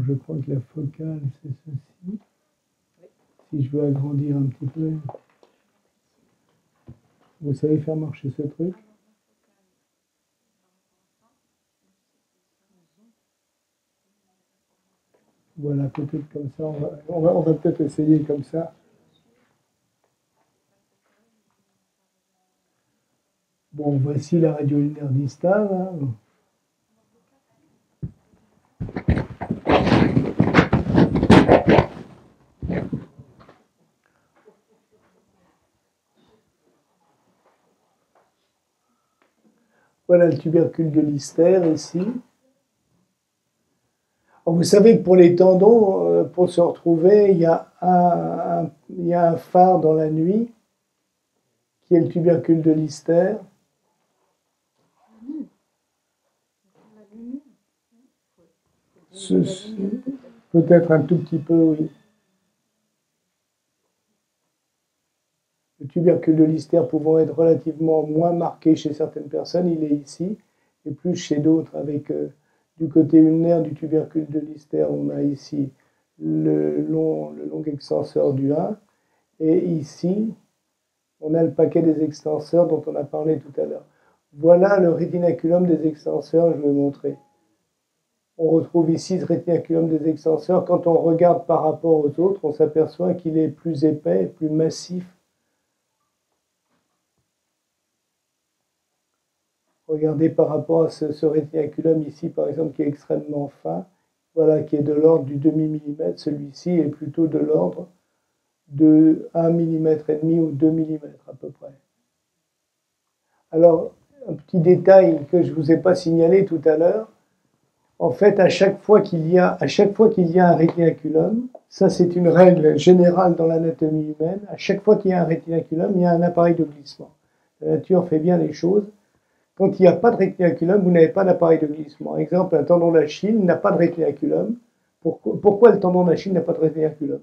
je crois que la focale, c'est ceci. Si je veux agrandir un petit peu. Vous savez faire marcher ce truc? Voilà, peut-être comme ça. On va peut-être essayer comme ça. Bon, voici la radio lunaire distale. Hein. Voilà le tubercule de Lister ici. Alors, vous savez que pour les tendons, pour se retrouver, il y a un phare dans la nuit qui est le tubercule de Lister. Peut-être un tout petit peu, oui. Le tubercule de Lister pouvant être relativement moins marqué chez certaines personnes, il est ici, et plus chez d'autres, avec du côté ulnaire du tubercule de Lister, on a ici le long extenseur du 1, et ici, on a le paquet des extenseurs dont on a parlé tout à l'heure. Voilà le rétinaculum des extenseurs, je vais vous montrer. On retrouve ici ce rétinaculum des extenseurs. Quand on regarde par rapport aux autres, on s'aperçoit qu'il est plus épais, plus massif. Regardez par rapport à ce rétinaculum ici, par exemple, qui est extrêmement fin, voilà, qui est de l'ordre du demi-millimètre. Celui-ci est plutôt de l'ordre de 1,5 mm ou 2 mm à peu près. Alors, un petit détail que je ne vous ai pas signalé tout à l'heure, en fait, à chaque fois qu'il y a un rétinaculum, ça c'est une règle générale dans l'anatomie humaine, à chaque fois qu'il y a un rétinaculum, il y a un appareil de glissement. La nature fait bien les choses. Quand il n'y a pas de rétinaculum, vous n'avez pas d'appareil de glissement. Exemple, un tendon d'Achille n'a pas de rétinaculum. Pourquoi le tendon d'Achille n'a pas de rétinaculum?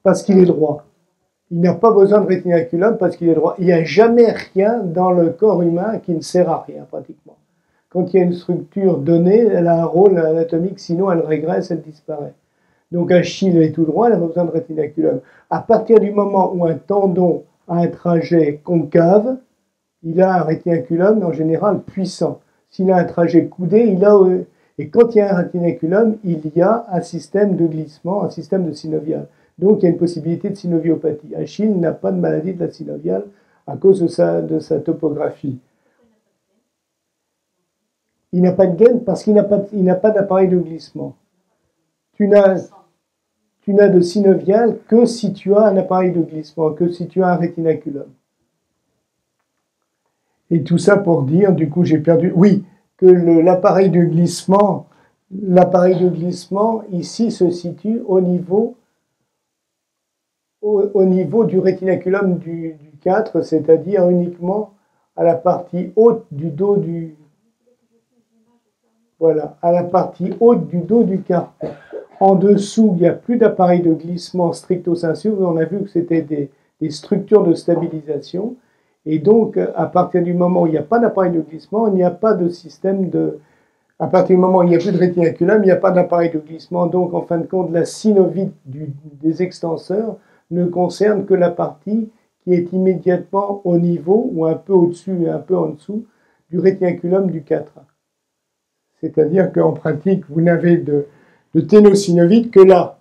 Parce qu'il est droit. Il n'a pas besoin de rétinaculum parce qu'il est droit. Il n'y a jamais rien dans le corps humain qui ne sert à rien, pratiquement. Quand il y a une structure donnée, elle a un rôle anatomique, sinon elle régresse, elle disparaît. Donc Achille est tout droit, il n'a pas besoin de rétinaculum. À partir du moment où un tendon a un trajet concave, il a un rétinaculum, en général, puissant. S'il a un trajet coudé, et quand il y a un rétinaculum, il y a un système de glissement, un système de synovial. Donc, il y a une possibilité de synoviopathie. Achille n'a pas de maladie de la synoviale à cause de sa topographie. Il n'a pas de gaine parce qu'il n'a pas d'appareil de glissement. Tu n'as de synovial que si tu as un appareil de glissement, que si tu as un rétinaculum. Et tout ça pour dire, du coup j'ai perdu, oui, que l'appareil de glissement ici se situe au niveau du rétinaculum du 4, c'est-à-dire uniquement à la partie haute du dos du... Voilà, à la partie haute du dos du carpon. En dessous, il n'y a plus d'appareil de glissement stricto sensu. On a vu que c'était des structures de stabilisation. Et donc, à partir du moment où il n'y a pas d'appareil de glissement, il n'y a pas de système de... À partir du moment où il n'y a plus de rétinaculum, il n'y a pas d'appareil de glissement. Donc, en fin de compte, la synovite des extenseurs ne concerne que la partie qui est immédiatement au niveau, ou un peu au-dessus et un peu en dessous, du rétinaculum du 4. C'est-à-dire qu'en pratique, vous n'avez de ténosynovite que là.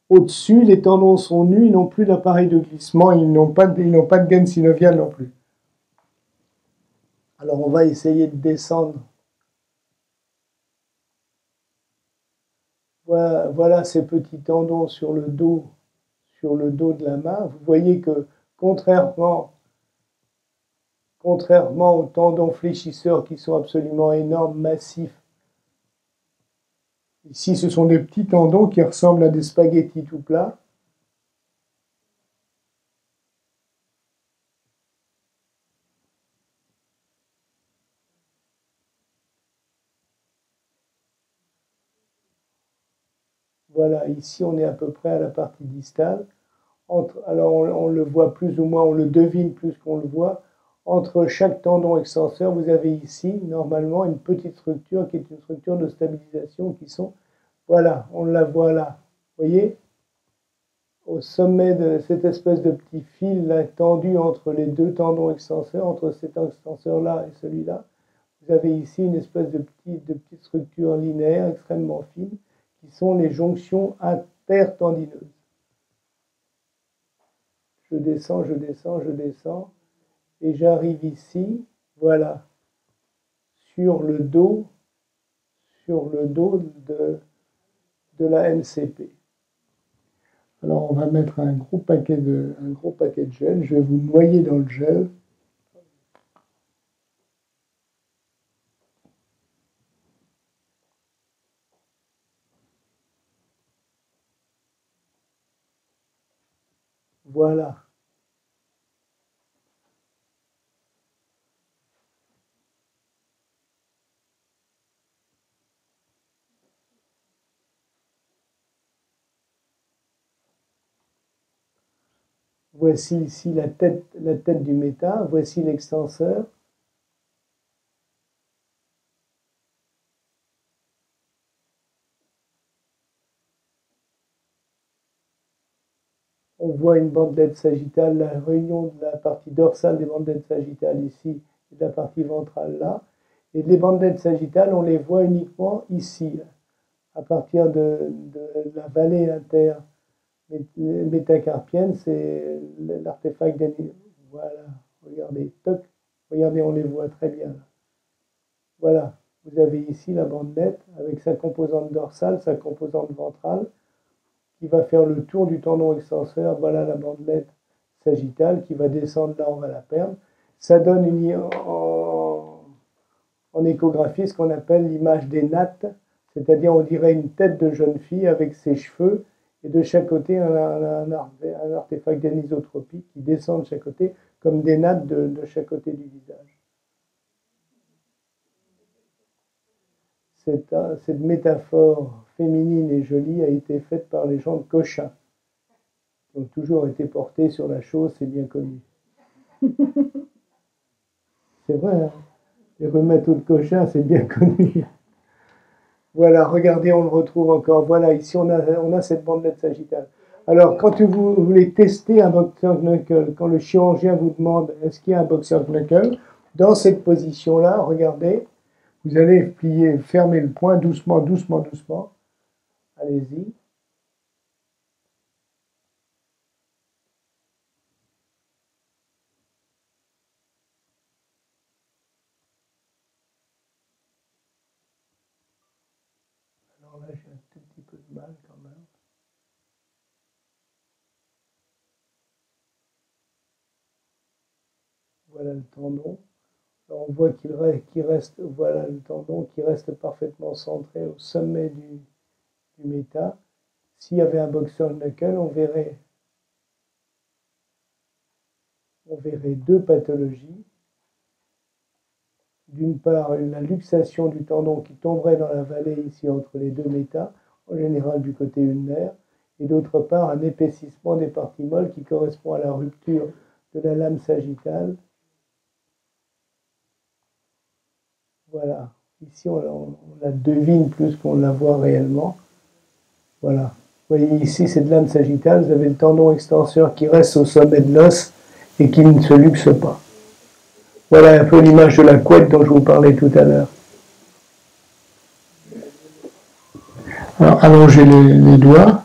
Au-dessus, les tendons sont nus, ils n'ont plus d'appareil de glissement, ils n'ont pas de gaine synoviale non plus. Alors on va essayer de descendre. Voilà ces petits tendons sur le dos de la main. Vous voyez que contrairement aux tendons fléchisseurs qui sont absolument énormes, massifs, ici ce sont des petits tendons qui ressemblent à des spaghettis tout plats. Voilà, ici on est à peu près à la partie distale. Alors on le voit plus ou moins, on le devine plus qu'on le voit, entre chaque tendon extenseur, vous avez ici, normalement, une petite structure qui est une structure de stabilisation qui sont, voilà, on la voit là. Vous voyez, au sommet de cette espèce de petit fil là, tendu entre les deux tendons extenseurs, entre cet extenseur-là et celui-là, vous avez ici une espèce de petite structure linéaire extrêmement fine qui sont les jonctions intertendineuses. Je descends, je descends, je descends, et j'arrive ici, voilà, sur le dos de la MCP. Alors on va mettre un gros paquet de gel, je vais vous noyer dans le gel. Voilà. Voici ici la tête du méta, voici l'extenseur. On voit une bandelette sagittale, la réunion de la partie dorsale des bandelettes sagittales ici et de la partie ventrale là. Et les bandelettes sagittales, on les voit uniquement ici, à partir de la vallée intermétacarpienne, c'est l'artefact d'Ennis. Voilà, regardez, toc, regardez, on les voit très bien là. Voilà, vous avez ici la bandelette avec sa composante dorsale, sa composante ventrale, qui va faire le tour du tendon extenseur. Voilà la bandelette sagittale qui va descendre là, on va la perdre. Ça donne en échographie ce qu'on appelle l'image des nattes, c'est-à-dire on dirait une tête de jeune fille avec ses cheveux et de chaque côté un artefact d'anisotropie qui descend de chaque côté comme des nattes de chaque côté du visage. Cette métaphore féminine et jolie a été faite par les gens de Cochin, qui ont toujours été portés sur la chose, c'est bien connu. C'est vrai, hein, les rhumatos de Cochin, c'est bien connu. Voilà, regardez, on le retrouve encore. Voilà, ici on a cette bandelette sagittale. Alors, quand vous voulez tester un boxer knuckle, quand le chirurgien vous demande est-ce qu'il y a un boxer knuckle, dans cette position-là, regardez, vous allez plier, fermer le poing doucement, doucement, doucement. Allez-y. Alors là, j'ai un tout petit peu de mal quand même. Voilà le tendon. Alors on voit qu'il reste, voilà le tendon qui reste parfaitement centré au sommet du méta. S'il y avait un boxer knuckle, on verrait deux pathologies. D'une part, la luxation du tendon qui tomberait dans la vallée ici entre les deux métas, en général du côté ulnaire, et d'autre part, un épaississement des parties molles qui correspond à la rupture de la lame sagittale. Voilà. Ici, on la devine plus qu'on la voit réellement. Voilà. Vous voyez ici, cette lame sagittale, vous avez le tendon extenseur qui reste au sommet de l'os et qui ne se luxe pas. Voilà un peu l'image de la couette dont je vous parlais tout à l'heure. Alors, allongez les doigts.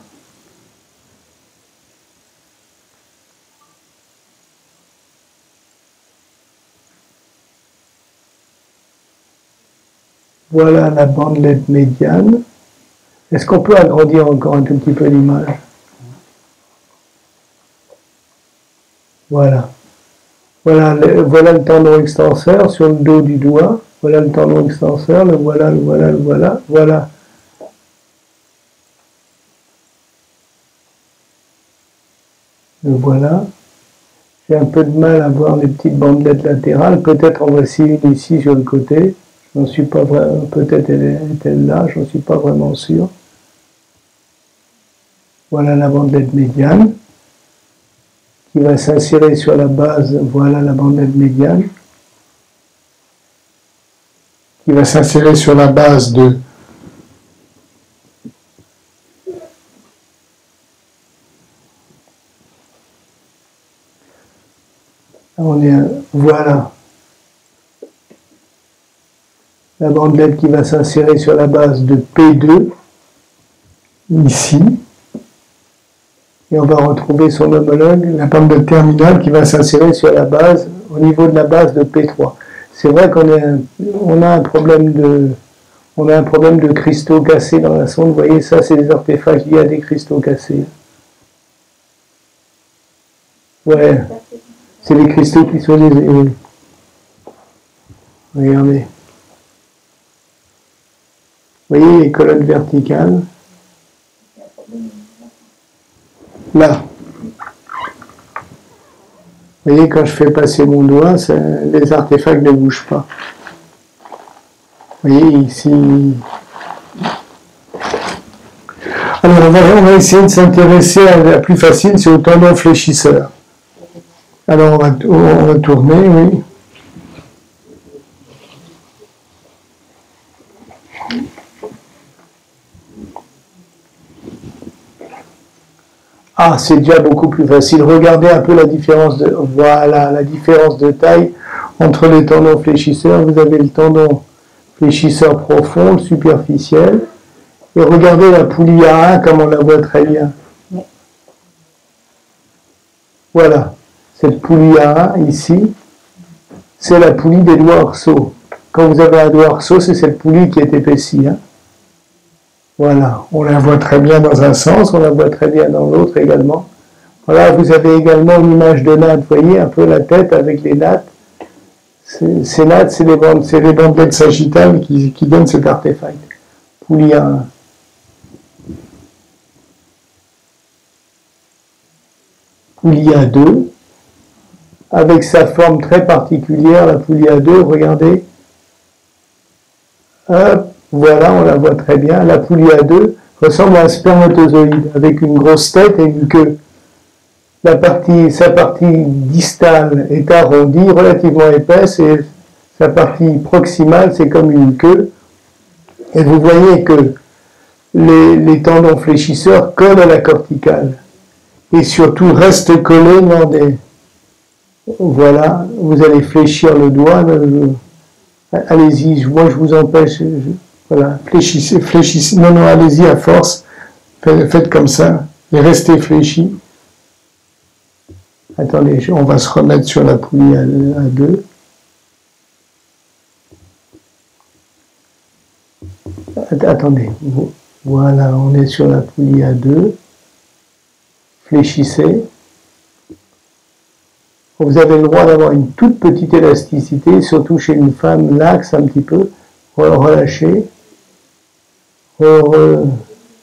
Voilà la bandelette médiane. Est-ce qu'on peut agrandir encore un tout petit peu l'image? Voilà. Voilà le tendon extenseur sur le dos du doigt. Voilà le tendon extenseur, le voilà. Voilà. Le voilà. J'ai un peu de mal à voir les petites bandelettes latérales. Peut-être en voici une ici sur le côté. J'en suis pas vraiment. Peut-être est-elle là, j'en suis pas vraiment sûr. Voilà la bandelette médiane qui va s'insérer sur la base, voilà la bandelette médiane, qui va s'insérer sur la base de voilà la bandelette qui va s'insérer sur la base de P2 ici, et on va retrouver son homologue, la bandelette terminale qui va s'insérer sur la base, au niveau de la base de P3. C'est vrai qu'on a un problème de cristaux cassés dans la sonde. Vous voyez, ça c'est des artefacts liés à des cristaux cassés. Ouais. C'est les cristaux qui sont les... Regardez. Vous voyez les colonnes verticales? Là. Vous voyez, quand je fais passer mon doigt, les artefacts ne bougent pas. Vous voyez, ici... Alors, on va essayer de s'intéresser à la plus facile, c'est au tendon fléchisseur. Alors, on va tourner, oui. Ah, c'est déjà beaucoup plus facile. Regardez un peu la différence de... Voilà, la différence de taille entre les tendons fléchisseurs. Vous avez le tendon fléchisseur profond, superficiel. Et regardez la poulie A1, comme on la voit très bien. Voilà. Cette poulie A1, ici, c'est la poulie des doigts orseaux. Quand vous avez un doigt orseau, c'est cette poulie qui est épaissie. Hein. Voilà, on la voit très bien dans un sens, on la voit très bien dans l'autre également. Voilà, vous avez également une image de natte, vous voyez, un peu la tête avec les nattes. Ces nattes, c'est les bandelettes sagittales qui donnent cet artefact. Poulie A1. Poulie A2, avec sa forme très particulière, la poulie A2, regardez. Hop. Voilà, on la voit très bien. La poulie A2 ressemble à un spermatozoïde avec une grosse tête et une queue. Sa partie distale est arrondie, relativement épaisse, et sa partie proximale, c'est comme une queue. Et vous voyez que les tendons fléchisseurs collent à la corticale. Et surtout restent collés dans des... Voilà, vous allez fléchir le doigt. Allez-y, moi je vous empêche... Voilà, fléchissez, non, allez-y à force, faites comme ça, et restez fléchis. Attendez, on va se remettre sur la poulie A2. Attendez, voilà, on est sur la poulie A2. Fléchissez. Vous avez le droit d'avoir une toute petite élasticité, surtout chez une femme, l'axe un petit peu, relâchez.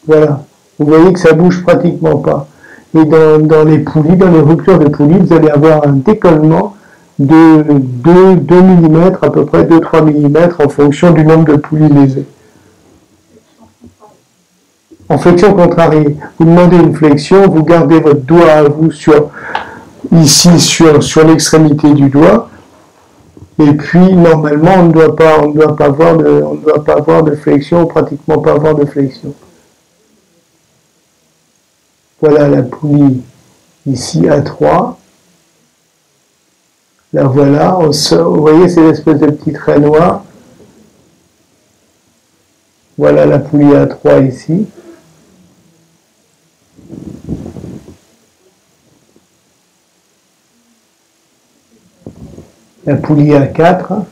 Voilà, vous voyez que ça bouge pratiquement pas. Et dans les poulies, dans les ruptures de poulies, vous allez avoir un décollement de 2 mm, à peu près 2-3 mm, en fonction du nombre de poulies lésées. En flexion contrariée, vous demandez une flexion, vous gardez votre doigt à vous ici sur l'extrémité du doigt. Et puis, normalement, on ne doit pas avoir de flexion, pratiquement pas avoir de flexion. Voilà la poulie ici A3. La voilà. Vous voyez, c'est l'espèce de petit trait noir. Voilà la poulie A3 ici. La poulie A4,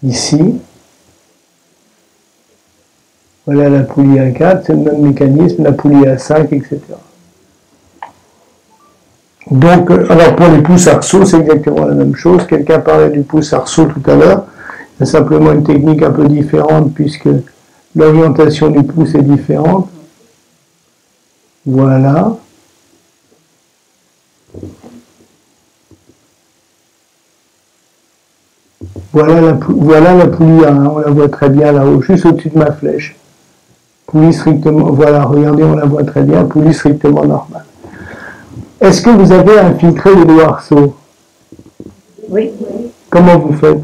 ici. Voilà la poulie A4, c'est le même mécanisme, la poulie A5, etc. Donc, alors pour les pouces arceaux, c'est exactement la même chose. Quelqu'un parlait du pouce arceau tout à l'heure. Il y a simplement une technique un peu différente puisque l'orientation du pouce est différente. Voilà. Voilà la poulie A1, on la voit très bien là-haut, juste au-dessus de ma flèche. Poulie strictement, voilà, regardez, on la voit très bien, poulie strictement normale. Est-ce que vous avez infiltré les deux arceaux? Oui. Comment vous faites?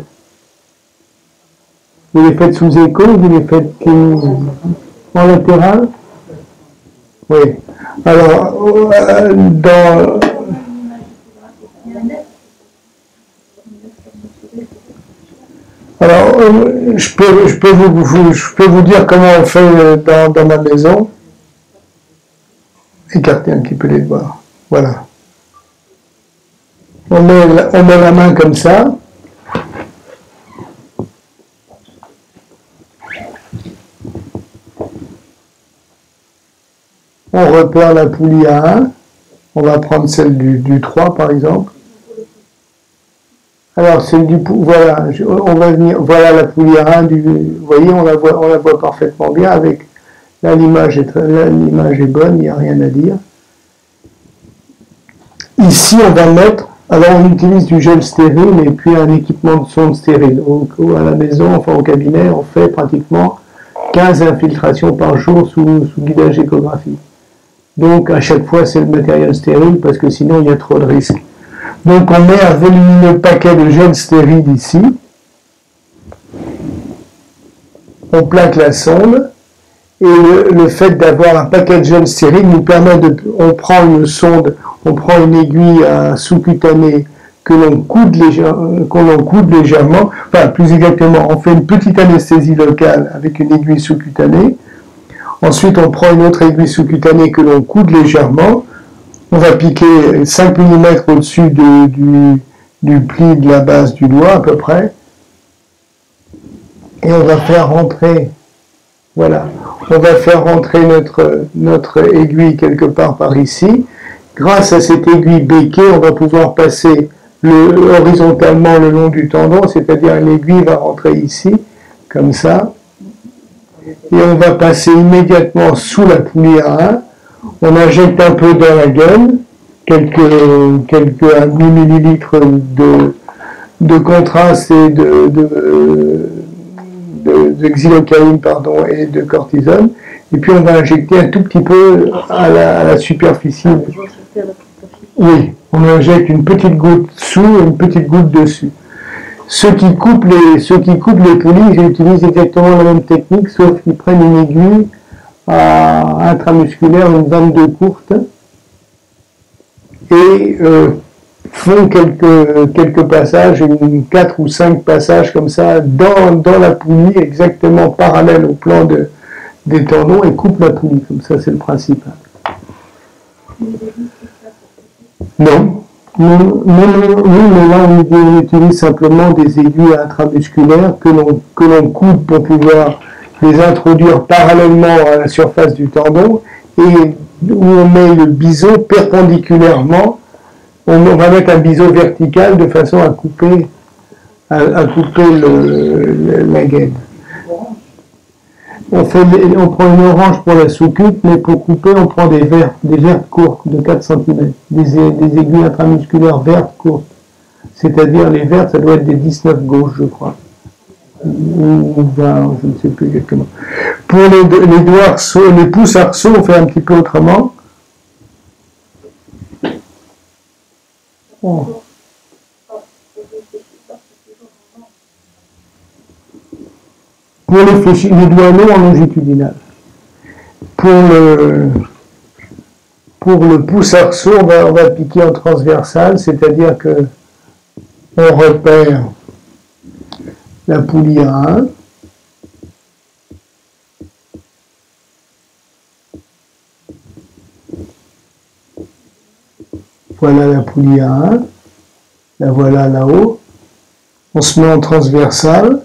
Vous les faites sous écho ou vous les faites en latéral? Oui. Alors, je peux vous dire comment on fait dans ma maison. Écartez un petit peu les doigts. Voilà. On met la main comme ça. On repère la poulie à 1. On va prendre celle du 3 par exemple. Alors celle du voilà, on va venir, voilà la poulie à 1 vous voyez, on la voit parfaitement bien avec là l'image est bonne, il n'y a rien à dire. Ici on va mettre, alors on utilise du gel stérile et puis un équipement de sonde stérile. Donc à la maison, enfin au cabinet, on fait pratiquement 15 infiltrations par jour sous guidage échographique. Donc à chaque fois c'est le matériel stérile parce que sinon il y a trop de risques. Donc on met un volumineux paquet de gel stérile ici. On plaque la sonde et le fait d'avoir un paquet de gel stérile nous permet on prend une sonde, on prend une aiguille sous-cutanée que l'on coude légèrement, enfin plus exactement on fait une petite anesthésie locale avec une aiguille sous-cutanée. Ensuite, on prend une autre aiguille sous-cutanée que l'on coude légèrement. On va piquer 5 mm au-dessus du pli de la base du doigt, à peu près. Et on va faire rentrer, voilà, on va faire rentrer notre aiguille quelque part par ici. Grâce à cette aiguille béquée, on va pouvoir passer horizontalement le long du tendon, c'est-à-dire l'aiguille va rentrer ici, comme ça. Et on va passer immédiatement sous la poulie à 1. On injecte un peu dans la gaine, quelques 1 millilitre de contraste et de xylocaïne et de cortisone. Et puis on va injecter un tout petit peu à la superficie. Oui, on injecte une petite goutte sous et une petite goutte dessus. Ceux qui coupent les poulies, j'utilise exactement la même technique, sauf qu'ils prennent une aiguille intramusculaire, une 22 courte, et font quelques passages, 4 ou 5 passages comme ça, dans la poulie, exactement parallèle au plan des tendons, et coupent la poulie. Comme ça, c'est le principe. Non. Nous, là, on utilise simplement des aiguilles intramusculaires que l'on coupe pour pouvoir les introduire parallèlement à la surface du tendon et où on met le biseau perpendiculairement. On va mettre un biseau vertical de façon à couper la gaine. On prend une orange pour la sous-cupe, mais pour couper, on prend des vertes courtes de 4 cm, des aiguilles intramusculaires vertes courtes. C'est-à-dire, les vertes, ça doit être des 19 gauche, je crois. Ou 20, je ne sais plus exactement. Pour les doigts arceaux, les pouces arceaux, on fait un petit peu autrement. Oh. Pour les doigts longs en longitudinal. Pour le pouce arceau, on va piquer en transversal, c'est-à-dire que on repère la poulie à 1. Voilà la poulie à 1. La voilà là-haut. On se met en transversal.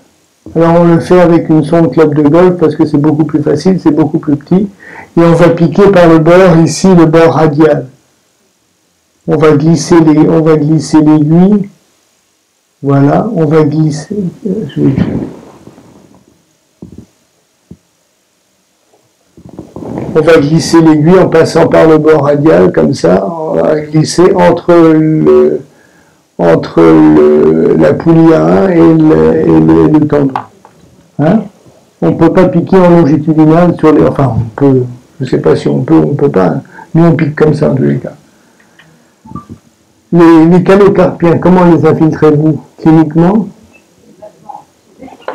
Alors on le fait avec une sonde club de golf parce que c'est beaucoup plus facile, c'est beaucoup plus petit. Et on va piquer par le bord, ici, le bord radial. On va glisser l'aiguille. Voilà, on va glisser. On va glisser l'aiguille en passant par le bord radial, comme ça. On va glisser entre la poulie à 1 et le tendon. Hein? On ne peut pas piquer en longitudinal sur les... Enfin, on peut... Je ne sais pas si on peut pas. Nous, on pique comme ça, en tous les cas. Les calocarpiens, comment les infiltrez-vous? Cliniquement?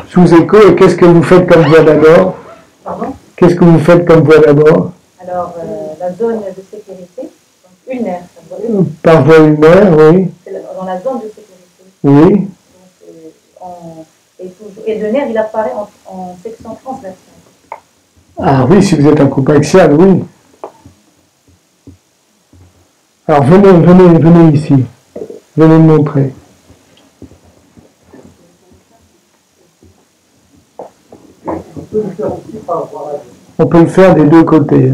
Sous écho, et qu'est-ce que vous faites comme voie d'abord? Pardon? Qu'est-ce que vous faites comme voie d'abord? Alors, la zone de sécurité, donc ulnaire. Par voie ulnaire, oui. C'est dans la zone de sécurité. Oui. Donc, et le nerf, il apparaît en section transversale. Ah oui, si vous êtes en coupe axiale, oui. Alors venez ici. Venez me montrer. On peut le faire des deux côtés.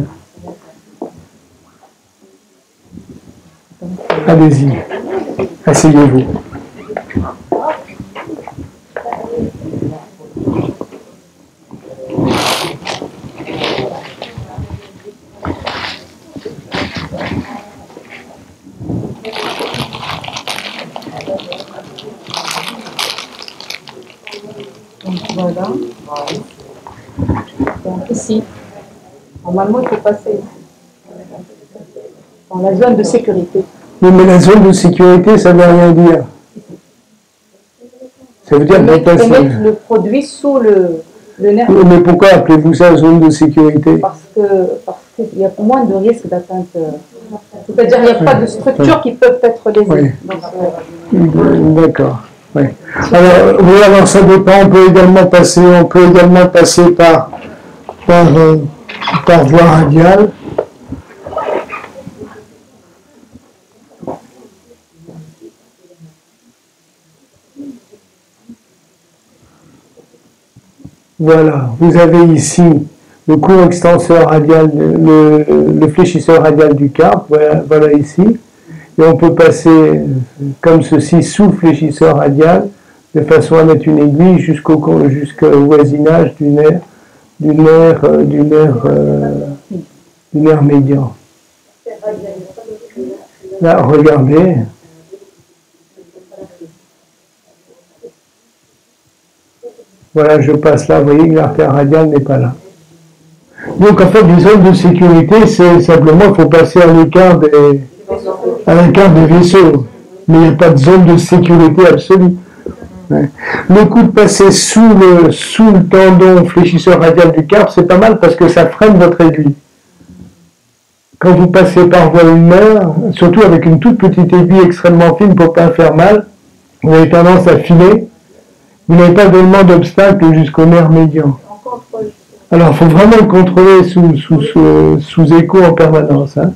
Allez-y. Asseyez-vous. Donc voilà. Donc ici, normalement il faut passer dans la zone de sécurité. Oui, mais la zone de sécurité, ça ne veut rien dire. Ça veut dire mettre le produit sous le nerf. Mais pourquoi appelez-vous ça zone de sécurité? Parce qu'il y a moins de risque d'atteinte. C'est-à-dire qu'il n'y a pas de structures qui peuvent être lésées. Oui. D'accord. Oui. Alors, oui, alors ça dépend. On peut également passer par voie radiale. Voilà, vous avez ici le court extenseur radial, le fléchisseur radial du carpe, voilà ici. Et on peut passer comme ceci sous le fléchisseur radial, de façon à mettre une aiguille jusqu'au voisinage du nerf médian. Là, regardez. Voilà, je passe là, vous voyez que l'artère radiale n'est pas là. Donc en fait, les zones de sécurité, c'est simplement qu'il faut passer à l'écart des vaisseaux. Mais il n'y a pas de zone de sécurité absolue. Le coup de passer sous le tendon fléchisseur radial du carpe, c'est pas mal parce que ça freine votre aiguille. Quand vous passez par voie ulnaire, surtout avec une toute petite aiguille extrêmement fine pour ne pas faire mal, vous avez tendance à filer. Vous n'avez pas d'élément d'obstacle jusqu'au nerf médian. Alors, il faut vraiment le contrôler sous écho en permanence. Hein.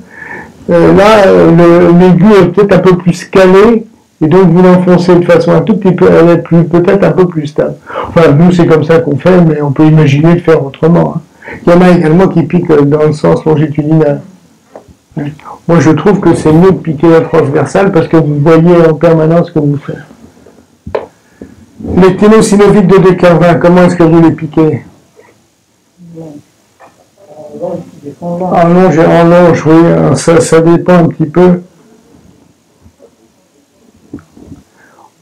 Là, l'aiguille est peut-être un peu plus calée, et donc vous l'enfoncez de façon un tout petit peu, elle est peut-être un peu plus stable. Enfin, nous, c'est comme ça qu'on fait, mais on peut imaginer de faire autrement. Hein. Il y en a également qui piquent dans le sens longitudinal. Moi, je trouve que c'est mieux de piquer la transversale parce que vous voyez en permanence ce que vous faites. Les ténosynovites de Descarvin, comment est-ce que vous les piquez? En longe, oui, ça dépend un petit peu.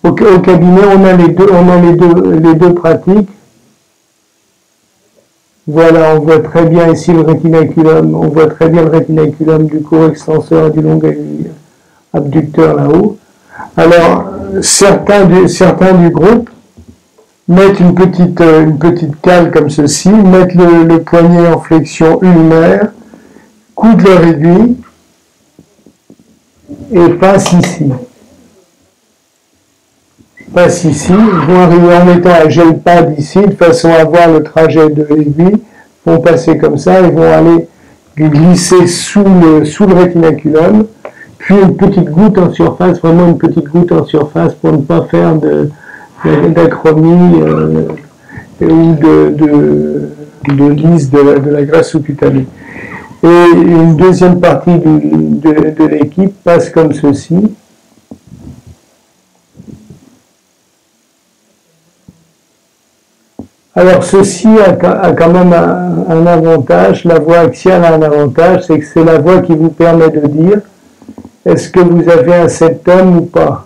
Au cabinet, on a les deux pratiques. Voilà, on voit très bien ici le rétinaculum, on voit très bien le rétinaculum du court extenseur et du long abducteur là-haut. Alors, certains du groupe mettent une petite cale comme ceci, mettent le poignet en flexion ulnaire, coudent leur aiguille et passent ici. Passent ici, vont arriver en mettant un gel pad ici, de façon à voir le trajet de l'aiguille, vont passer comme ça et vont aller glisser sous le rétinaculum, puis une petite goutte en surface, vraiment une petite goutte en surface pour ne pas faire d'acromie ou de lisse de la graisse sous-cutanée. Et une deuxième partie de l'équipe passe comme ceci. Alors ceci a quand même un avantage, la voie axiale a un avantage, c'est que c'est la voie qui vous permet de dire est-ce que vous avez un septum ou pas.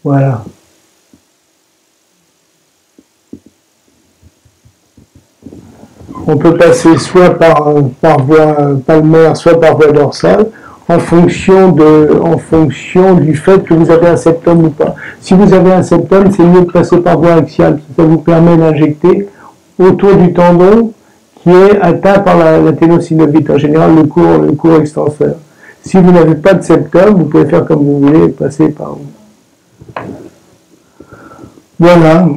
Voilà. On peut passer soit par voie palmaire, soit par voie dorsale, en fonction du fait que vous avez un septum ou pas. Si vous avez un septum, c'est mieux de passer par voie axiale, ça vous permet d'injecter autour du tendon qui est atteint par la ténosynovite, en général le court extenseur. Si vous n'avez pas de septum, vous pouvez faire comme vous voulez, passer par où. Voilà.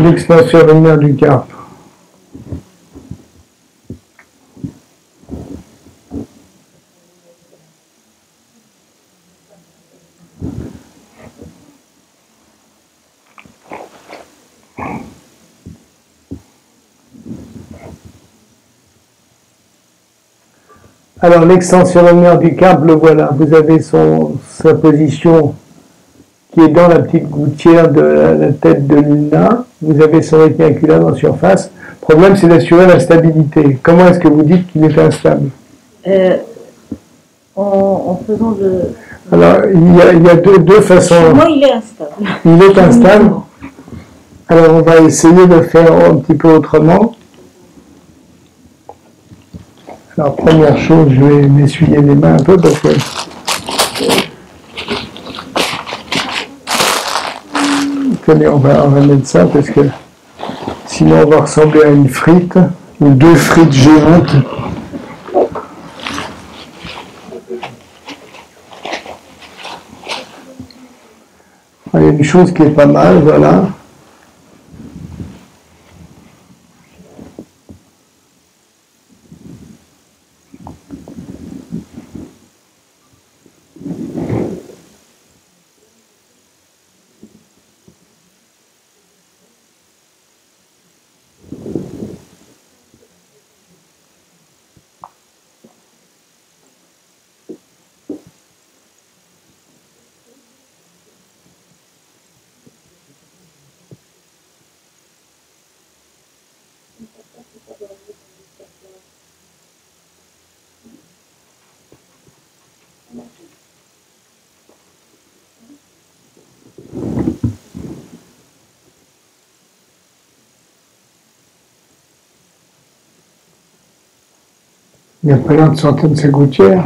L'extension urinaire du carpe. Alors l'extension urinaire du carpe, le voilà. Vous avez sa position qui est dans la petite gouttière de la tête de l'ulna. Vous avez son réticulum en surface. Le problème, c'est d'assurer la stabilité. Comment est-ce que vous dites qu'il est instable? En faisant le... Alors, il y a deux façons. Chez moi, il est instable. Il est instable. Alors, on va essayer de faire un petit peu autrement. Alors, première chose, je vais m'essuyer les mains un peu parce que... Tenez, on va mettre ça parce que sinon on va ressembler à une frite ou deux frites géantes. Il y a une chose qui est pas mal, voilà. Il n'y a pas l'air de sortir de sa gouttière.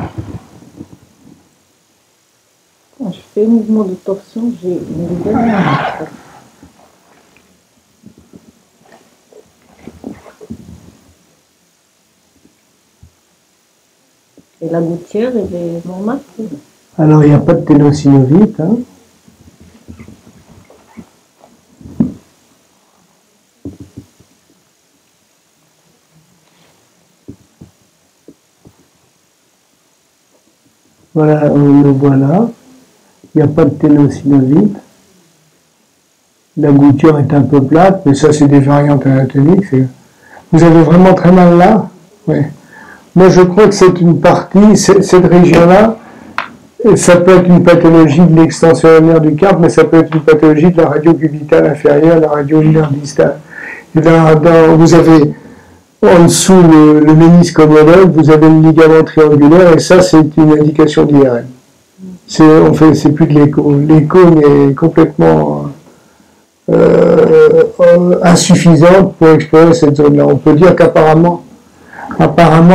Quand je fais un mouvement de torsion, j'ai une idée. Et la gouttière, elle est normale? Alors, il n'y a pas de ténosynovite, hein. Voilà, on le voit là. Il n'y a pas de ténosynovite. La gouttière est un peu plate, mais ça, c'est des variantes anatomiques. Vous avez vraiment très mal là? Oui. Moi, je crois que c'est une partie, cette région-là, ça peut être une pathologie de l'extension urinaire du carpe, mais ça peut être une pathologie de la radio-cubitale inférieure, la radio-urinaire distale. Vous avez en dessous le ménisque homologue, vous avez le ligament triangulaire, et ça, c'est une indication d'IRM. C'est plus de l'écho. L'écho est complètement insuffisante pour explorer cette zone-là. On peut dire qu'apparemment,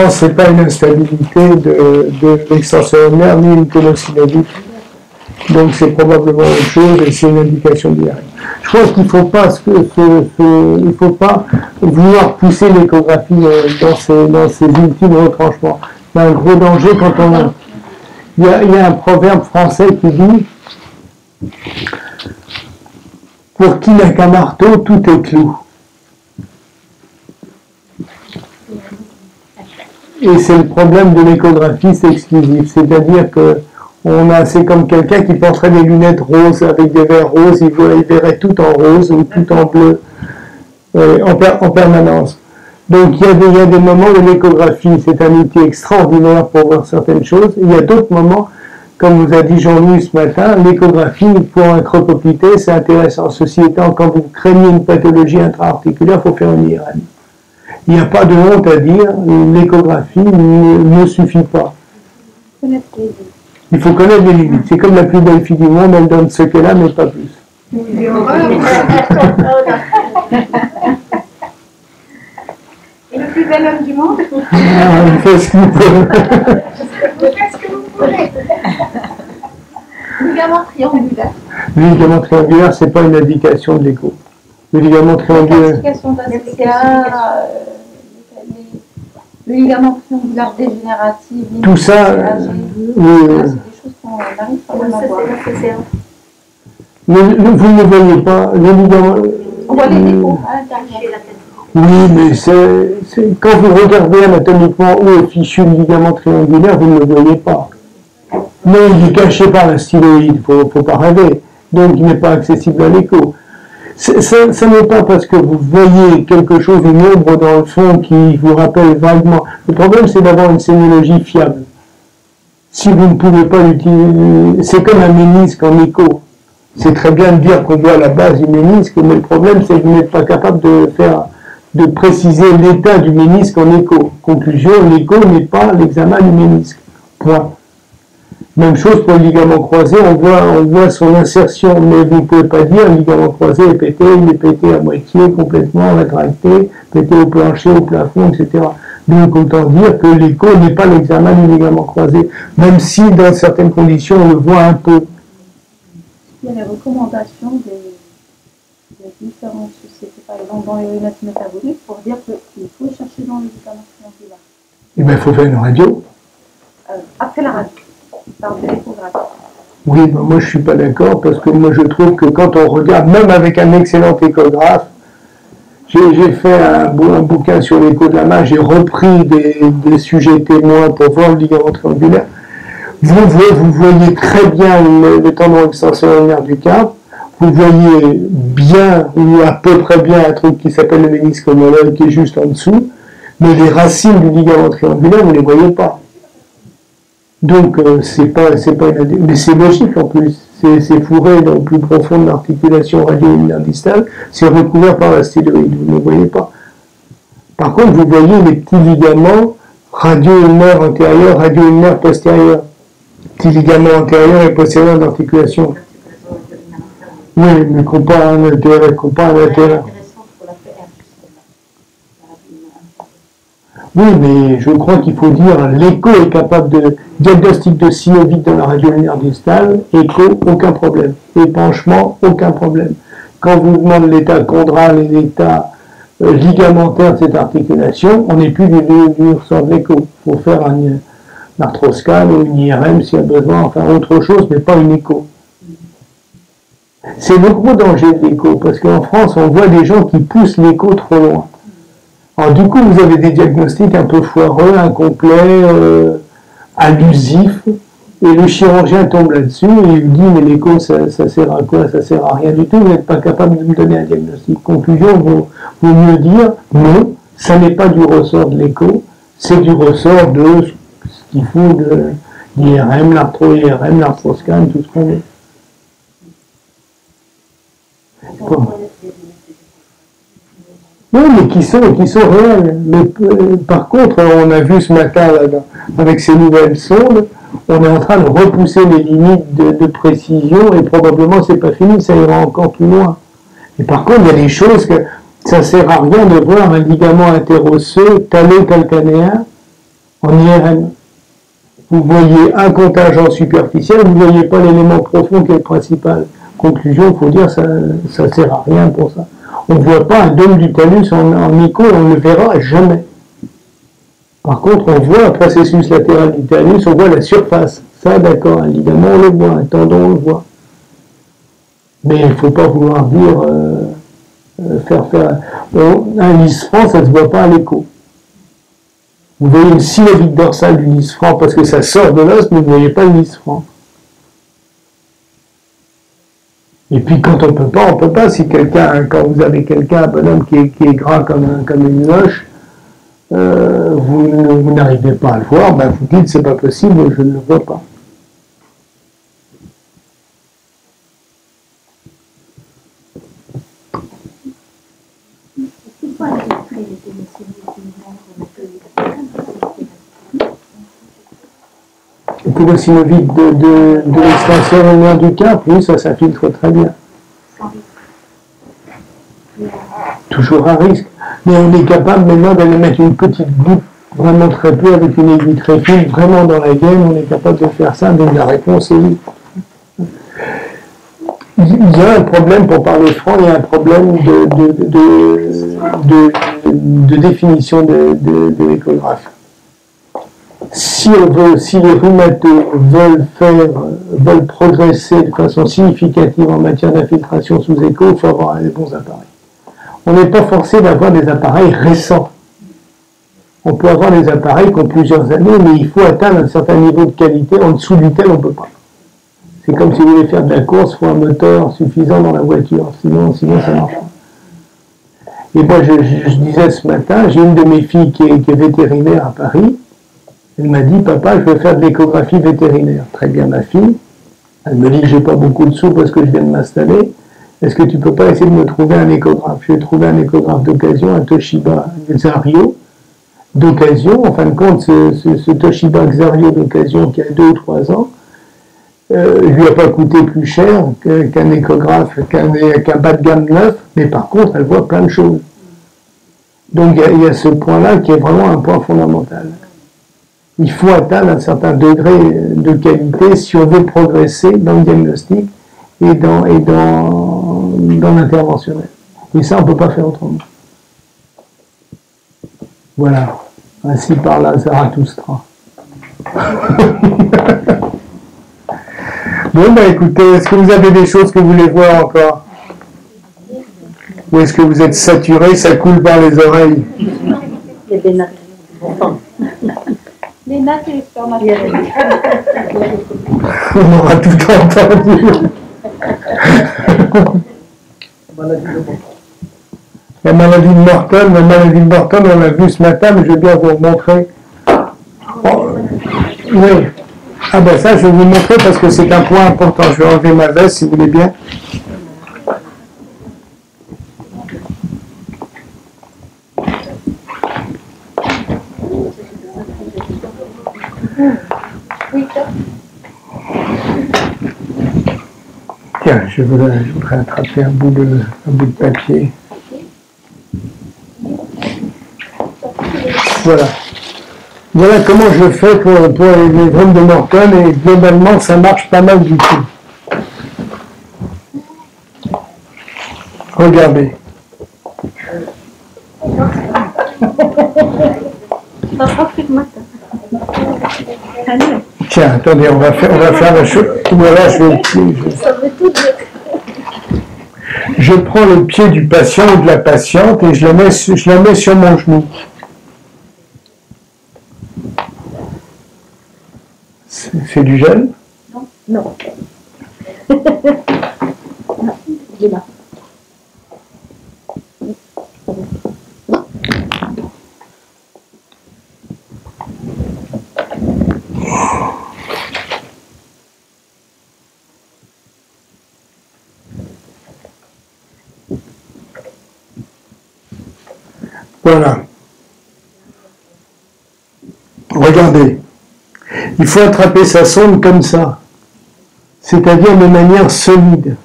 c'est pas une instabilité de l'extension urinaire ni une ténosynovite. Donc c'est probablement autre chose et c'est une indication d'IRM. Je pense qu'il ne faut pas vouloir pousser l'échographie dans ses ultimes retranchements. Il y a un gros danger quand on... Il y a un proverbe français qui dit « Pour qui n'a qu'un marteau, tout est clou ». Et c'est le problème de l'échographiste exclusif, c'est-à-dire que c'est comme quelqu'un qui porterait des lunettes roses avec des verres roses, il verrait tout en rose ou tout en bleu en permanence. Donc il y a des moments où l'échographie, c'est un outil extraordinaire pour voir certaines choses. Il y a d'autres moments, comme vous a dit Jean-Louis ce matin, l'échographie pour un crocopité, c'est intéressant. Ceci étant, quand vous craignez une pathologie intra-articulaire, il faut faire une IRM. Il n'y a pas de honte à dire, l'échographie ne suffit pas. Il faut connaître les limites. C'est comme la plus belle fille du monde, elle donne ce qu'elle a, mais pas plus. Et le plus bel homme du monde? Il fait ce qu'il peut. Faites ce que vous voulez. Ligament triangulaire. Le ligament triangulaire, c'est pas une indication de l'écho. Le ligament triangulaire. Classification d'ACA, le ligament triangulaire dégénératif. Tout ça, oui. C'est des choses qu'on arrive quand même à voir. Vous ne le voyez pas, le ligament. On voit les dépôts à l'intérieur. Oui, mais quand vous regardez anatomiquement où est fichu le ligament triangulaire, vous ne le voyez pas. Mais il est caché par la styloïde, il ne faut pas rêver. Donc il n'est pas accessible à l'écho. Ça n'est pas parce que vous voyez quelque chose, une ombre dans le fond qui vous rappelle vaguement. Le problème, c'est d'avoir une sémiologie fiable. Si vous ne pouvez pas l'utiliser, c'est comme un ménisque en écho. C'est très bien de dire qu'on voit la base du ménisque, mais le problème, c'est que vous n'êtes pas capable de préciser l'état du ménisque en écho. Conclusion, l'écho n'est pas l'examen du ménisque. Point. Même chose pour le ligament croisé, on voit son insertion, mais vous ne pouvez pas dire le ligament croisé est pété, il est pété à moitié, complètement rétracté, pété au plancher, au plafond, etc. Donc autant dire que l'écho n'est pas l'examen du ligament croisé, même si dans certaines conditions on le voit un peu. Il y a les recommandations des différentes sociétés, par exemple dans les lunettes métaboliques, pour dire qu'il faut chercher dans le ligament triangulaire. Eh bien, il faut faire une radio. Après la radio. Oui, ben moi je ne suis pas d'accord parce que moi je trouve que quand on regarde, même avec un excellent échographe, j'ai fait un bouquin sur l'écho de la main, j'ai repris des sujets témoins pour voir le ligament triangulaire. Vous voyez très bien le tendon extenseur nerf du carpe, vous voyez bien ou à peu près bien un truc qui s'appelle le ménisque homologue qui est juste en dessous, mais les racines du ligament triangulaire, vous ne les voyez pas. Donc, c'est pas mais c'est logique en plus. C'est fourré dans le plus profond de l'articulation radio-ulnaire distale, c'est recouvert par la styloïde, vous ne le voyez pas. Par contre, vous voyez les petits ligaments radio-ulnaire antérieur, radio-ulnaire postérieur. Petits ligaments antérieurs et postérieurs d'articulation. Oui, mais qu'on pas un intérêt, Oui, mais je crois qu'il faut dire l'écho est capable de diagnostic de synovite dans la radio-ulnaire distale, écho, aucun problème. Épanchement, aucun problème. Quand vous demandez l'état chondral et l'état ligamentaire de cette articulation, on n'est plus du ressort de l'écho. Il faut faire un arthroscan ou une IRM s'il y a besoin, enfin autre chose, mais pas une écho. C'est le gros danger de l'écho, parce qu'en France, on voit des gens qui poussent l'écho trop loin. Alors du coup, vous avez des diagnostics un peu foireux, incomplets, allusifs, et le chirurgien tombe là-dessus et il dit mais l'écho ça sert à quoi? Ça sert à rien du tout, vous n'êtes pas capable de me donner un diagnostic. Conclusion, vaut mieux dire non, ça n'est pas du ressort de l'écho, c'est du ressort de ce qu'il faut de l'IRM, l'arthro-IRM, l'arthroscan, tout ce qu'on veut. Bon. Oui, mais qui sont réels. Mais par contre, on a vu ce matin, là, avec ces nouvelles sondes, on est en train de repousser les limites de précision et probablement c'est pas fini, ça ira encore plus loin. Et par contre, il y a des choses que ça sert à rien de voir un ligament interosseux talo-calcanéen en IRM. Vous voyez un contingent superficiel, vous ne voyez pas l'élément profond qui est le principal. Conclusion, il faut dire, ça sert à rien pour ça. On ne voit pas un dôme du talus en écho, on ne le verra jamais. Par contre, on voit un processus latéral du talus, on voit la surface. Ça, d'accord, un ligament, on le voit, un tendon, on le voit. Mais il ne faut pas vouloir dire, un lisfranc, ça ne se voit pas à l'écho. Vous voyez une synovite dorsale du lisfranc parce que ça sort de l'os, mais vous ne voyez pas le lisfranc. Et puis quand on peut pas. Si quand vous avez quelqu'un, un bonhomme qui est gras comme une loche, vous n'arrivez pas à le voir, ben vous dites c'est pas possible, je ne le vois pas. fibrosinovique de l'extension urinaire du carpe, oui, ça s'infiltre très bien. Toujours à risque. Mais on est capable maintenant d'aller mettre une petite goutte, vraiment très peu, avec une aiguille très fine, vraiment dans la gaine, on est capable de faire ça, donc la réponse est oui. Il y a un problème, pour parler franc, il y a un problème de définition de l'échographe. Si les rhumateux veulent progresser de façon significative en matière d'infiltration sous écho, il faut avoir les bons appareils. On n'est pas forcé d'avoir des appareils récents. On peut avoir des appareils qui ont plusieurs années, mais il faut atteindre un certain niveau de qualité, en dessous duquel on ne peut pas. C'est comme si vous voulez faire de la course, il faut un moteur suffisant dans la voiture, sinon ça ne marche pas. Et moi, je disais ce matin, j'ai une de mes filles qui est vétérinaire à Paris. Elle m'a dit, papa, je veux faire de l'échographie vétérinaire. Très bien, ma fille. Elle me dit que je n'ai pas beaucoup de sous parce que je viens de m'installer. Est-ce que tu ne peux pas essayer de me trouver un échographe? Je vais trouver un échographe d'occasion, un Toshiba Xario d'occasion. En fin de compte, ce Toshiba Xario d'occasion qui a 2 ou 3 ans, lui a pas coûté plus cher qu'un échographe, qu'un bas de gamme neuf, mais par contre, elle voit plein de choses. Donc il y a ce point-là qui est vraiment un point fondamental. Il faut atteindre un certain degré de qualité si on veut progresser dans le diagnostic et dans l'interventionnel. Et ça, on ne peut pas faire autrement. Voilà. Ainsi parla Zarathustra. Bon, bah écoutez, est-ce que vous avez des choses que vous voulez voir encore? Ou est-ce que vous êtes saturé, ça coule par les oreilles? Les nattes et les spermatozoïdes. On aura tout entendu. La maladie de Morton, on l'a vu ce matin, mais je vais bien vous montrer. Oh, oui. Ah ben ça, je vais vous montrer parce que c'est un point important. Je vais enlever ma veste, si vous voulez bien. Tiens, je voudrais attraper un bout de papier. Voilà. Voilà comment je fais pour les drones de Morton et globalement ça marche pas mal du tout. Regardez. Tiens, attendez, on va faire la chose. Voilà, je prends le pied du patient ou de la patiente et je la mets sur mon genou. C'est du gel? Non. Il est là. Voilà. Regardez. Il faut attraper sa sonde comme ça, c'est-à-dire de manière solide,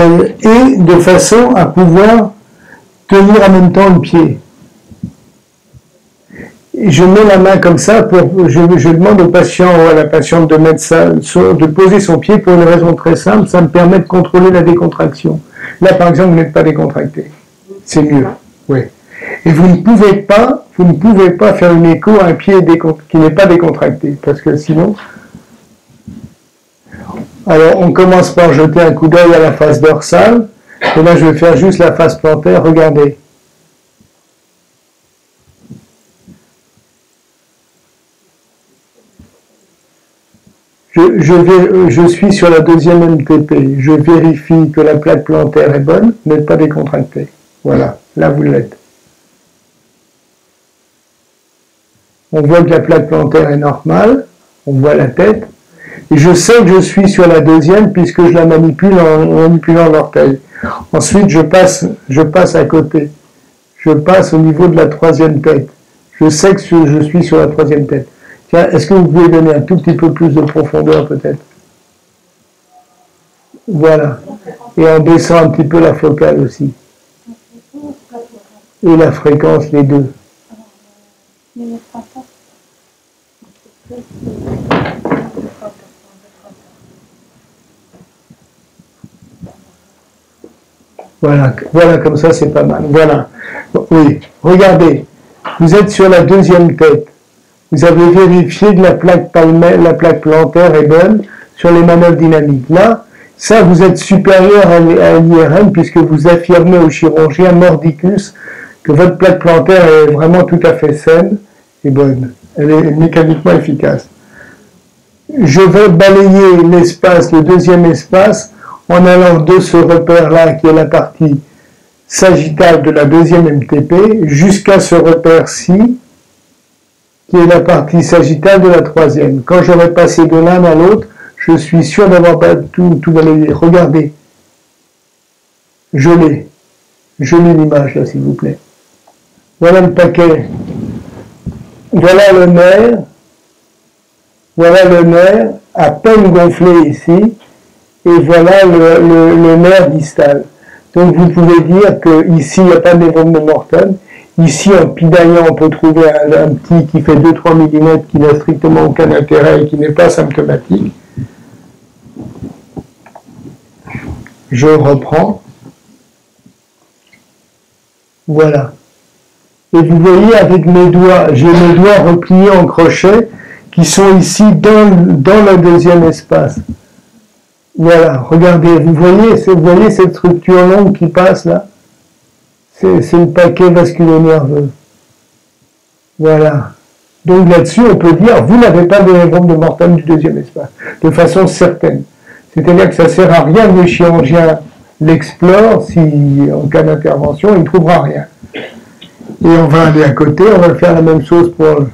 et de façon à pouvoir tenir en même temps le pied. Et je mets la main comme ça, je demande au patient ou à la patiente de mettre ça, de poser son pied pour une raison très simple, ça me permet de contrôler la décontraction. Là, par exemple, vous n'êtes pas décontracté, c'est mieux, oui. Et vous ne pouvez pas faire une écho à un pied qui n'est pas décontracté, parce que sinon... Alors, on commence par jeter un coup d'œil à la face dorsale, et là, je vais faire juste la face plantaire, regardez. Je suis sur la 2e MTP, je vérifie que la plaque plantaire est bonne, n'est pas décontractée. Voilà, là vous l'êtes. On voit que la plaque plantaire est normale, on voit la tête, et je sais que je suis sur la 2e puisque je la manipule en manipulant l'orteil. Ensuite, je passe à côté, je passe au niveau de la 3e tête. Je sais que je suis sur la 3e tête. Tiens, est-ce que vous pouvez donner un tout petit peu plus de profondeur peut-être? Voilà. Et en baissant un petit peu la focale aussi. Et la fréquence, les deux. Voilà, voilà, comme ça c'est pas mal. Voilà. Oui, regardez, vous êtes sur la deuxième tête. Vous avez vérifié que la plaque palmaire, la plaque plantaire est bonne sur les manœuvres dynamiques. Là, ça, vous êtes supérieur à l'IRM puisque vous affirmez au chirurgien mordicus que votre plaque plantaire est vraiment tout à fait saine et bonne. Elle est mécaniquement efficace. Je vais balayer l'espace, le deuxième espace, en allant de ce repère-là, qui est la partie sagittale de la deuxième MTP, jusqu'à ce repère-ci, qui est la partie sagittale de la troisième. Quand j'aurai passé de l'un à l'autre, je suis sûr d'avoir tout balayé. Regardez. Je l'ai l'image, là, s'il vous plaît. Voilà le paquet. Voilà le nerf. Voilà le nerf, à peine gonflé ici. Et voilà le nerf distal. Donc vous pouvez dire qu'ici, il n'y a pas de névrome de Morton. Ici, en pidaillant, on peut trouver un petit qui fait 2-3 mm, qui n'a strictement aucun intérêt et qui n'est pas symptomatique. Je reprends. Voilà. Et vous voyez avec mes doigts, j'ai mes doigts repliés en crochet qui sont ici dans le deuxième espace. Voilà, regardez, vous voyez cette structure longue qui passe là? C'est le paquet vasculo-nerveux. Voilà. Donc là-dessus, on peut dire, vous n'avez pas de névrome de Morton du deuxième espace, de façon certaine. C'est-à-dire que ça ne sert à rien que le chirurgien l'explore, si en cas d'intervention, il ne trouvera rien. Et on va aller à côté, on va faire la même chose pour...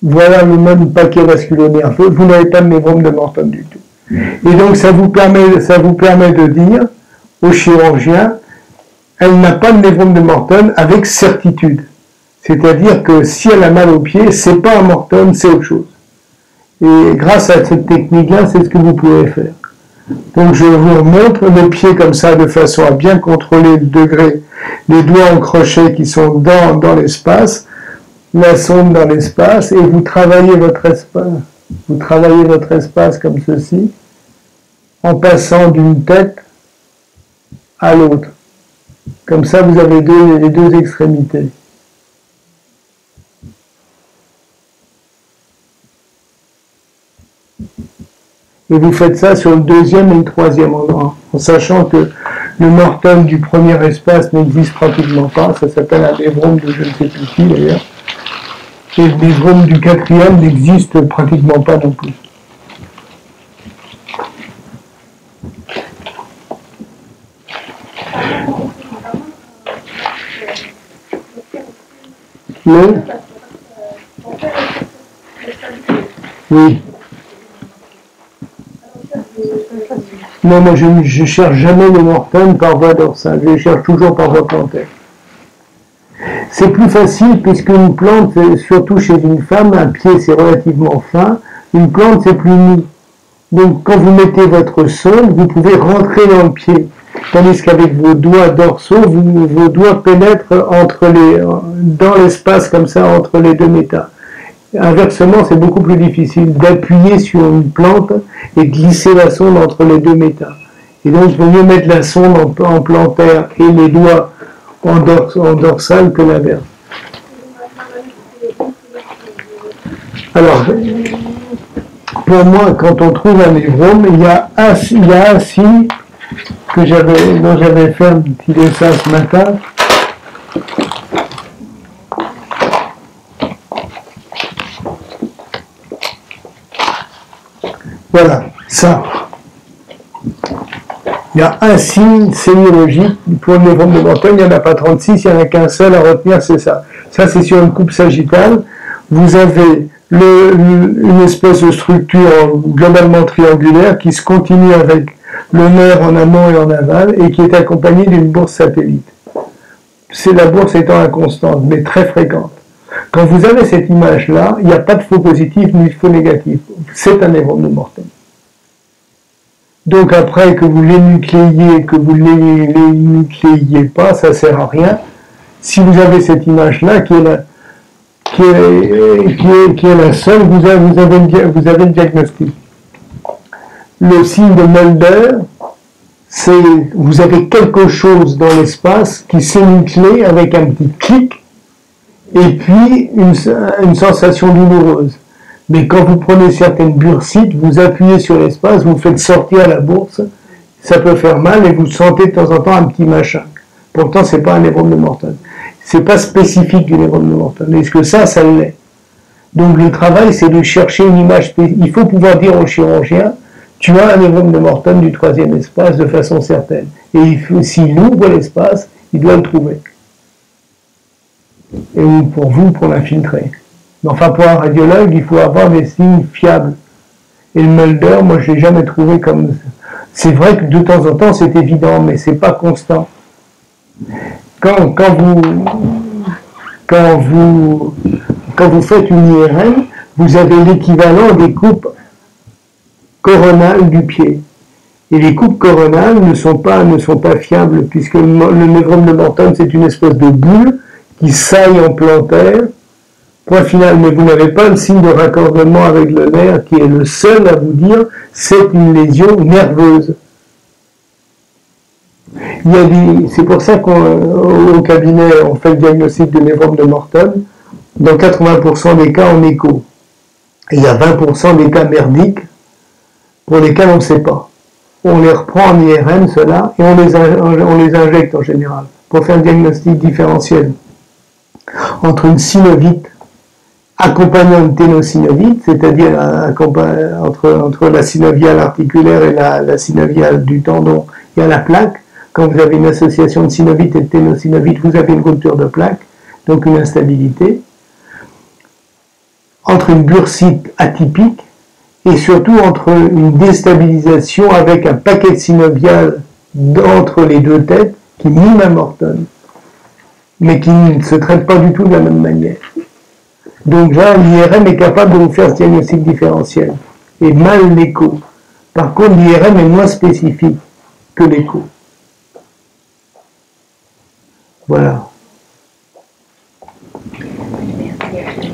Voilà le même paquet vasculo-nerveux, vous n'avez pas de névrome de Morton du tout. Et donc ça vous permet de dire au chirurgien, elle n'a pas de névrome de Morton avec certitude. C'est-à-dire que si elle a mal au pied, c'est pas un Morton, c'est autre chose. Et grâce à cette technique-là, c'est ce que vous pouvez faire. Donc je vous montre le pied comme ça de façon à bien contrôler le degré, les doigts en crochet qui sont dans l'espace, la sonde dans l'espace, et vous travaillez votre espace. Vous travaillez votre espace comme ceci, en passant d'une tête à l'autre. Comme ça, vous avez les deux extrémités. Et vous faites ça sur le deuxième et le troisième endroit, en sachant que le Morton du premier espace n'existe pratiquement pas, ça s'appelle un névrome de je ne sais plus qui d'ailleurs, et le névrome du quatrième n'existe pratiquement pas non plus. Oui. Non, moi je ne cherche jamais le Morton par voie dorsale, je les cherche toujours par voie plantaire. C'est plus facile puisqu'une plante, surtout chez une femme, un pied c'est relativement fin, une plante c'est plus mou. Donc quand vous mettez votre sonde, vous pouvez rentrer dans le pied. Tandis qu'avec vos doigts dorsaux, vos doigts pénètrent dans l'espace comme ça entre les deux métas. Inversement, c'est beaucoup plus difficile d'appuyer sur une plante et glisser la sonde entre les deux métas. Et donc, il vaut mieux mettre la sonde en plantaire et les doigts en dorsale que l'inverse. Alors, pour moi, quand on trouve un névrome, il y a un signe dont j'avais fait un petit dessin ce matin. Voilà, ça. Il y a un signe sémiologique pour le névrome de Morton, il n'y en a pas 36, il n'y en a qu'un seul à retenir, c'est ça. Ça, c'est sur une coupe sagittale. Vous avez une espèce de structure globalement triangulaire qui se continue avec le nerf en amont et en aval et qui est accompagnée d'une bourse satellite. C'est la bourse étant inconstante, mais très fréquente. Quand vous avez cette image-là, il n'y a pas de faux positif ni de faux négatif. C'est un névrome de Morton. Donc après, que vous l'énucléiez, que vous ne l'énucléiez pas, ça ne sert à rien. Si vous avez cette image-là, qui est la seule, vous avez le diagnostic. Le signe de Mulder, c'est vous avez quelque chose dans l'espace qui s'énuclée avec un petit clic et puis une sensation douloureuse. Mais quand vous prenez certaines bursites, vous appuyez sur l'espace, vous faites sortir la bourse, ça peut faire mal et vous sentez de temps en temps un petit machin. Pourtant, c'est pas un névrome de Morton. C'est pas spécifique du névrome de Morton. Est-ce que ça l'est? Donc le travail, c'est de chercher une image spécifique. Il faut pouvoir dire au chirurgien, tu as un névrome de Morton du troisième espace de façon certaine. Et s'il ouvre l'espace, il doit le trouver. Et pour vous, pour l'infiltrer. Mais enfin, pour un radiologue, il faut avoir des signes fiables. Et le Mulder, moi, je l'ai jamais trouvé comme... C'est vrai que de temps en temps, c'est évident, mais c'est pas constant. Quand vous faites une IRM, vous avez l'équivalent des coupes coronales du pied. Et les coupes coronales ne sont pas fiables, puisque le névrome de Morton, c'est une espèce de boule qui saille en plantaire, point final, mais vous n'avez pas le signe de raccordement avec le nerf qui est le seul à vous dire c'est une lésion nerveuse. C'est pour ça qu'au cabinet, on fait le diagnostic de névrome de Morton, dans 80% des cas en écho. Et il y a 20% des cas merdiques pour lesquels on ne sait pas. On les reprend en IRM, ceux-là, et on les injecte en général, pour faire un diagnostic différentiel entre une synovite accompagnant une ténosynovite, c'est-à-dire entre la synoviale articulaire et la synoviale du tendon, il y a la plaque. Quand vous avez une association de synovite et de ténosynovite, vous avez une rupture de plaque, donc une instabilité. Entre une bursite atypique et surtout entre une déstabilisation avec un paquet synovial entre les deux têtes qui mime un Morton, mais qui ne se traite pas du tout de la même manière. Donc là, l'IRM est capable de vous faire ce diagnostic différentiel, et mal l'écho. Par contre, l'IRM est moins spécifique que l'écho. Voilà. Merci.